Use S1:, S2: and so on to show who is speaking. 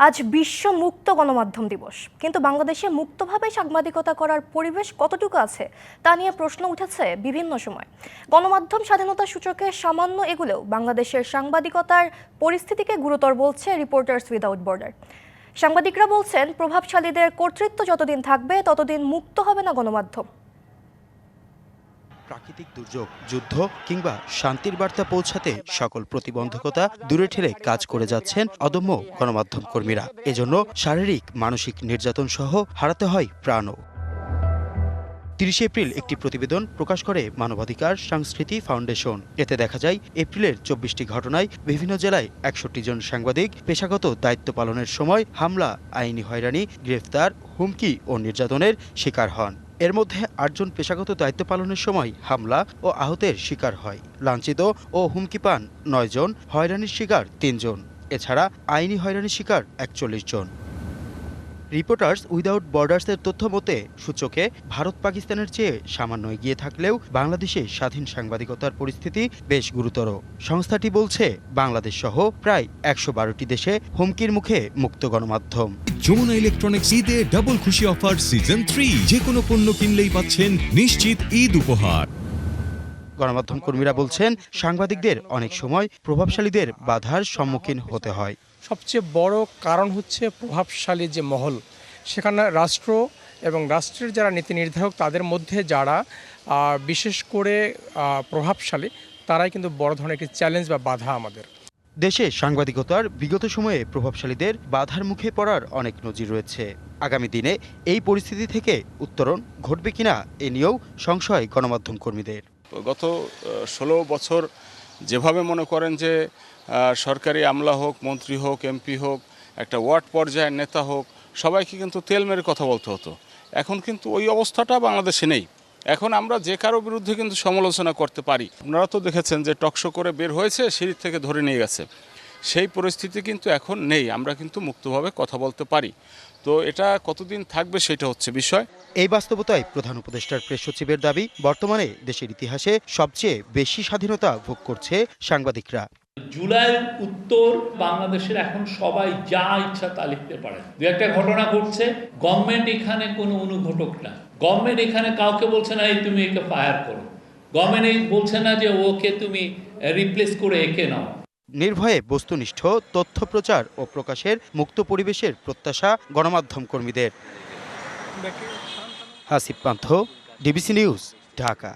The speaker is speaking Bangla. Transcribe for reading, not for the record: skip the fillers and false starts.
S1: আজ বিশ্ব মুক্ত গণমাধ্যম দিবস, কিন্তু বাংলাদেশে মুক্তভাবে সাংবাদিকতা করার পরিবেশ কতটুকু আছে তা নিয়ে প্রশ্ন উঠেছে বিভিন্ন সময়। গণমাধ্যম স্বাধীনতা সূচকে সামান্য এগুলেও বাংলাদেশের সাংবাদিকতার পরিস্থিতিকে গুরুতর বলছে রিপোর্টার্স উইদাউট বর্ডার। সাংবাদিকরা বলছেন, প্রভাবশালীদের কর্তৃত্ব যতদিন থাকবে ততদিন মুক্ত হবে না গণমাধ্যম।
S2: প্রাকৃতিক দুর্যোগ, যুদ্ধ কিংবা শান্তির বার্তা পৌঁছাতে সকল প্রতিবন্ধকতা দূরে ঠেলে কাজ করে যাচ্ছেন অদম্য গণমাধ্যম কর্মীরা। এজন্য শারীরিক মানসিক নির্যাতন সহ হারাতে হয় প্রাণও। ৩০ এপ্রিল একটি প্রতিবেদন প্রকাশ করে মানবাধিকার সংস্কৃতি ফাউন্ডেশন। এতে দেখা যায়, এপ্রিলের ২৪টি ঘটনায় বিভিন্ন জেলায় ৬১ জন সাংবাদিক পেশাগত দায়িত্ব পালনের সময় হামলা, আইনি হয়রানি, গ্রেফতার, হুমকি ও নির্যাতনের শিকার হন। এর মধ্যে ৮ জন পেশাগত দায়িত্ব পালনের সময় হামলা ও আহতের শিকার হয়। লাঞ্ছিত ও হুমকি পান ৯ জন, হয়রানির শিকার ৩ জন। এছাড়া আইনি হয়রানির শিকার ৪১ জন। রিপোর্টার্স উইদাউট বর্ডার্সের তথ্য মতে সূচকে ভারত পাকিস্তানের চেয়ে সামান্য এগিয়ে থাকলেও বাংলাদেশে স্বাধীন সাংবাদিকতার পরিস্থিতি বেশ গুরুতর। সংস্থাটি বলছে, বাংলাদেশ সহ প্রায় ১১২টি দেশে হুমকির মুখে মুক্ত গণমাধ্যম।
S3: যমুনা ইলেকট্রনিক্স ঈদে ডাবল খুশি অফার সিজন 3, যে কোনো পণ্য কিনলেই পাচ্ছেন নিশ্চিত ঈদ উপহার।
S2: গণমাধ্যম কর্মীরা বলছেন, সাংবাদিকদের অনেক সময় প্রভাবশালীদের বাধার সম্মুখীন হতে হয়।
S4: সবচেয়ে বড় কারণ হচ্ছে প্রভাবশালী যে মহল, সেখানে রাষ্ট্র এবং রাষ্ট্রের যারা নীতি নির্ধারক তাদের মধ্যে যারা বিশেষ করে প্রভাবশালী, তারাই কিন্তু বড় ধরনের একটি চ্যালেঞ্জ বা বাধা আমাদের
S2: দেশে সাংবাদিকতার বিগত সময়ে প্রভাবশালীদের বাধার মুখে পড়ার অনেক নজির রয়েছে। আগামী দিনে এই পরিস্থিতি থেকে উত্তরণ ঘটবে কিনা এ নিয়েও সংশয় গণমাধ্যম কর্মীদের।
S5: গত ১৬ বছর যেভাবে মনে করেন যে সরকারি আমলা হোক, মন্ত্রী হোক, এমপি হোক, একটা ওয়ার্ড পর্যায়ের নেতা হোক, সবাইকে কিন্তু তেল মেরে কথা বলতে হতো। এখন কিন্তু ওই অবস্থাটা বাংলাদেশে নেই। এখন আমরা যে কারো বিরুদ্ধে কিন্তু সমালোচনা করতে পারি। আপনারা তো দেখেছেন যে টকশো করে বের হয়েছে, সিঁড়ি থেকে ধরে নিয়ে গেছে। সেই পরিস্থিতি কিন্তু এখন নেই। আমরা কিন্তু মুক্তভাবে কথা বলতে পারি। তো এটা কতদিন থাকবে সেটা হচ্ছে বিষয়।
S2: এই বাস্তবতায় প্রধান উপদেষ্টার প্রেস সচিবের দাবি, বর্তমানে দেশের ইতিহাসে সবচেয়ে বেশি স্বাধীনতা ভোগ করছে সাংবাদিকরা।
S6: জুলাইয়ের উত্তর বাংলাদেশের এখন সবাই যা ইচ্ছা তা লিখতে পারে। দু একটা ঘটনা ঘটছে, গভর্নমেন্ট এখানে কোনো অনুঘটক না। গভর্নমেন্ট এখানে কাউকে বলছে না এই তুমি একে ফায়ার করো, গভর্নমেন্ট বলছে না যে ওকে তুমি রিপ্লেস করে একে নাও।
S2: নির্ভয়ে বস্তুনিষ্ঠ তথ্য প্রচার ও প্রকাশের মুক্ত পরিবেশের প্রত্যাশা গণমাধ্যম কর্মীদের। হাসিব পান্থ, ডিবিসি নিউজ, ঢাকা।